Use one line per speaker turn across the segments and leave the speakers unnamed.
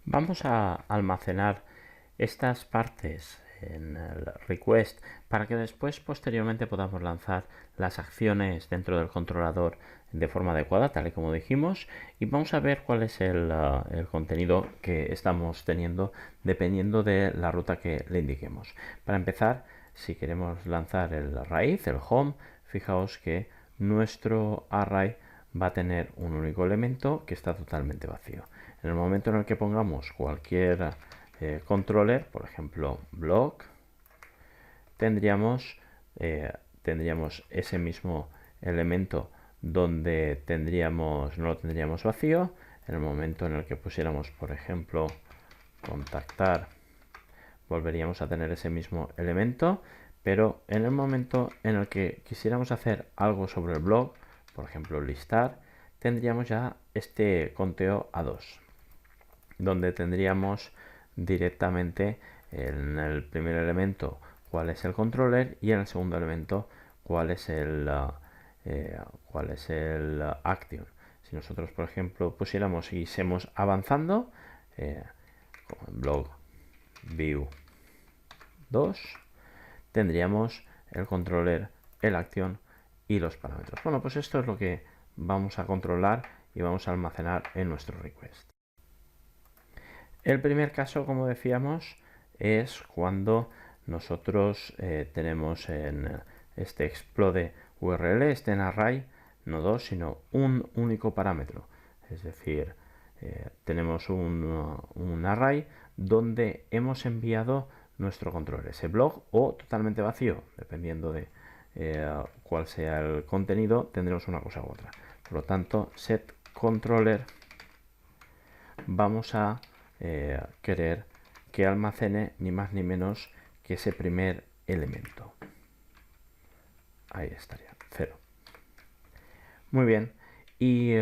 Vamos a almacenar estas partes en el request para que después posteriormente podamos lanzar las acciones dentro del controlador de forma adecuada, tal y como dijimos, y vamos a ver cuál es el contenido que estamos teniendo dependiendo de la ruta que le indiquemos. Para empezar, si queremos lanzar el raíz, el home, fijaos que nuestro array va a tener un único elemento que está totalmente vacío. En el momento en el que pongamos cualquier controller, por ejemplo block, tendríamos, tendríamos ese mismo elemento donde no lo tendríamos vacío. En el momento en el que pusiéramos, por ejemplo, contactar, volveríamos a tener ese mismo elemento, pero en el momento en el que quisiéramos hacer algo sobre el blog, por ejemplo listar, tendríamos ya este conteo a 2, donde tendríamos directamente en el primer elemento cuál es el controller y en el segundo elemento cuál es el action. Si nosotros, por ejemplo, pusiéramos y seguimos avanzando, como en blog view 2, tendríamos el controller, el action y los parámetros. Bueno, pues esto es lo que vamos a controlar y vamos a almacenar en nuestro request. El primer caso, como decíamos, es cuando nosotros tenemos en este explode URL, este en array, no dos, sino un único parámetro. Es decir, tenemos un array donde hemos enviado nuestro control, ese blog, o totalmente vacío, dependiendo de cuál sea el contenido, tendremos una cosa u otra. Por lo tanto, set controller vamos a querer que almacene ni más ni menos que ese primer elemento. Ahí estaría, 0. Muy bien. ¿Y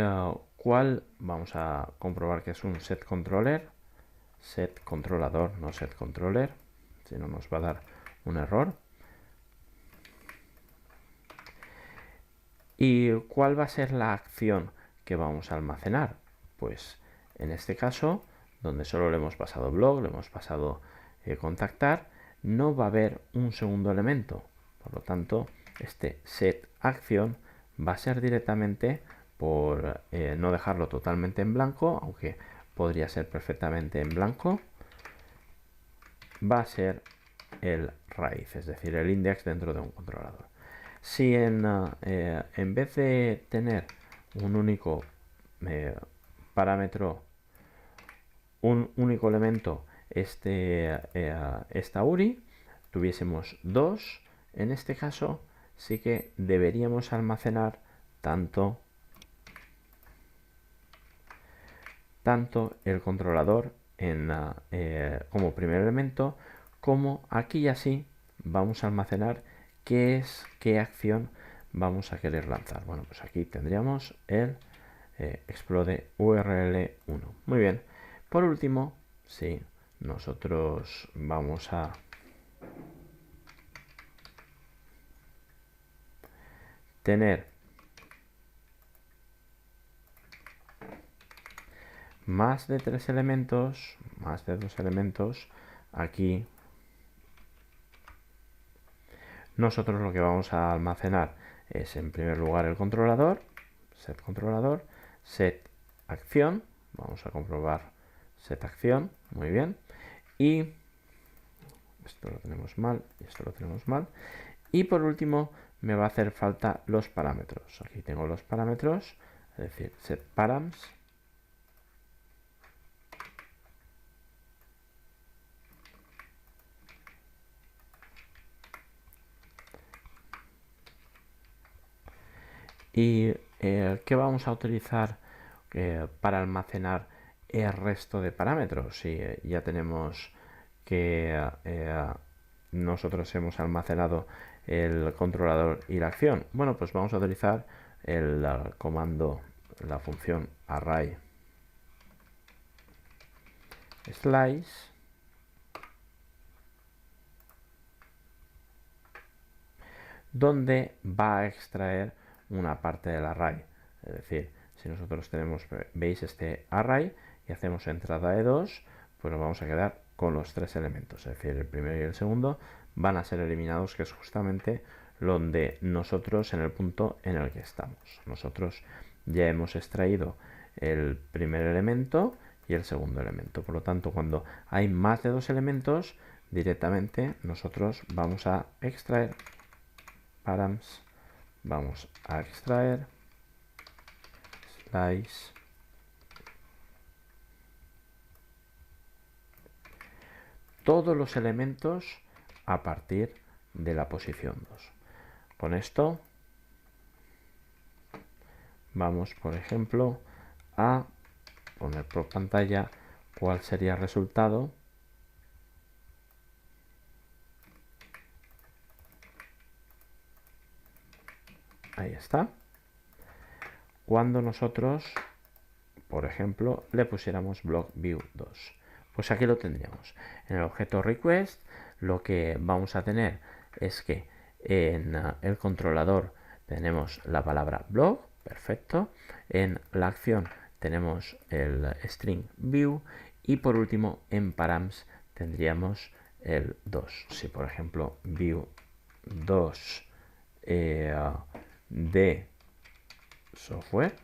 cuál? Vamos a comprobar que es un set controller. Set controlador, no set controller. Si no nos va a dar un error. ¿Y cuál va a ser la acción que vamos a almacenar? Pues en este caso, donde solo le hemos pasado blog, le hemos pasado contactar, no va a haber un segundo elemento. Por lo tanto, este set acción va a ser directamente, por no dejarlo totalmente en blanco, aunque podría ser perfectamente en blanco, va a ser el raíz, es decir, el index dentro de un controlador. Si en vez de tener un único parámetro, un único elemento, esta URI, tuviésemos dos, en este caso sí que deberíamos almacenar tanto el controlador como primer elemento, como aquí y así vamos a almacenar qué acción vamos a querer lanzar. Bueno, pues aquí tendríamos el explode URL 1. Muy bien. Por último, si nosotros vamos a tener más de 3 elementos, más de 2 elementos, aquí nosotros lo que vamos a almacenar es en primer lugar el controlador, set acción, vamos a comprobar set acción, muy bien, y esto lo tenemos mal y esto lo tenemos mal, y por último me va a hacer falta los parámetros. Aquí tengo los parámetros, es decir, set params, y ¿qué vamos a utilizar para almacenar el resto de parámetros? Si ya tenemos que nosotros hemos almacenado el controlador y la acción. Bueno, pues vamos a utilizar el comando, la función array slice, donde va a extraer una parte del array. Es decir, si nosotros tenemos, veis este array y hacemos entrada de 2, pues nos vamos a quedar con los 3 elementos, es decir, el primero y el segundo van a ser eliminados, que es justamente donde nosotros, en el punto en el que estamos. Nosotros ya hemos extraído el primer elemento y el segundo elemento. Por lo tanto, cuando hay más de 2 elementos, directamente nosotros vamos a extraer params, vamos a extraer slice todos los elementos a partir de la posición 2. Con esto vamos, por ejemplo, a poner por pantalla cuál sería el resultado ahí está, cuando nosotros, por ejemplo, le pusiéramos block view 2. Pues aquí lo tendríamos. En el objeto request lo que vamos a tener es que en el controlador tenemos la palabra blog, perfecto. En la acción tenemos el string view y por último en params tendríamos el 2. Si por ejemplo view 2 de software,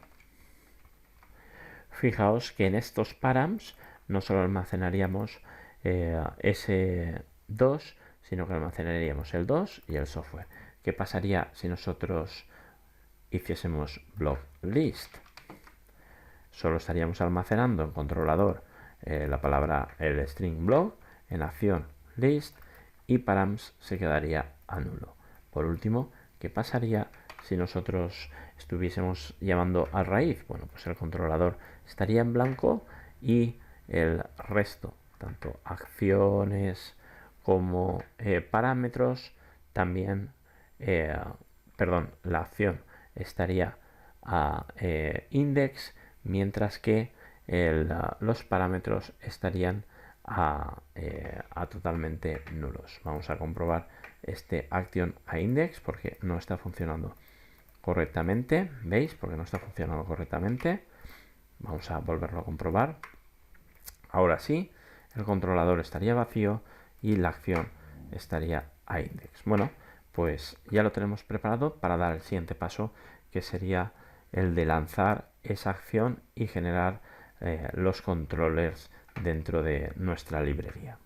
fijaos que en estos params no solo almacenaríamos ese 2, sino que almacenaríamos el 2 y el software. ¿Qué pasaría si nosotros hiciésemos block list? Solo estaríamos almacenando en controlador la palabra, el string block, en acción list, y params se quedaría a nulo. Por último, ¿qué pasaría si nosotros estuviésemos llamando a raíz? Bueno, pues el controlador estaría en blanco y el resto, tanto acciones como parámetros, también, la acción estaría a index, mientras que los parámetros estarían a totalmente nulos. Vamos a comprobar este action a index porque no está funcionando correctamente. ¿Veis? Porque no está funcionando correctamente. Vamos a volverlo a comprobar. Ahora sí, el controlador estaría vacío y la acción estaría a index. Bueno, pues ya lo tenemos preparado para dar el siguiente paso, que sería el de lanzar esa acción y generar los controllers dentro de nuestra librería.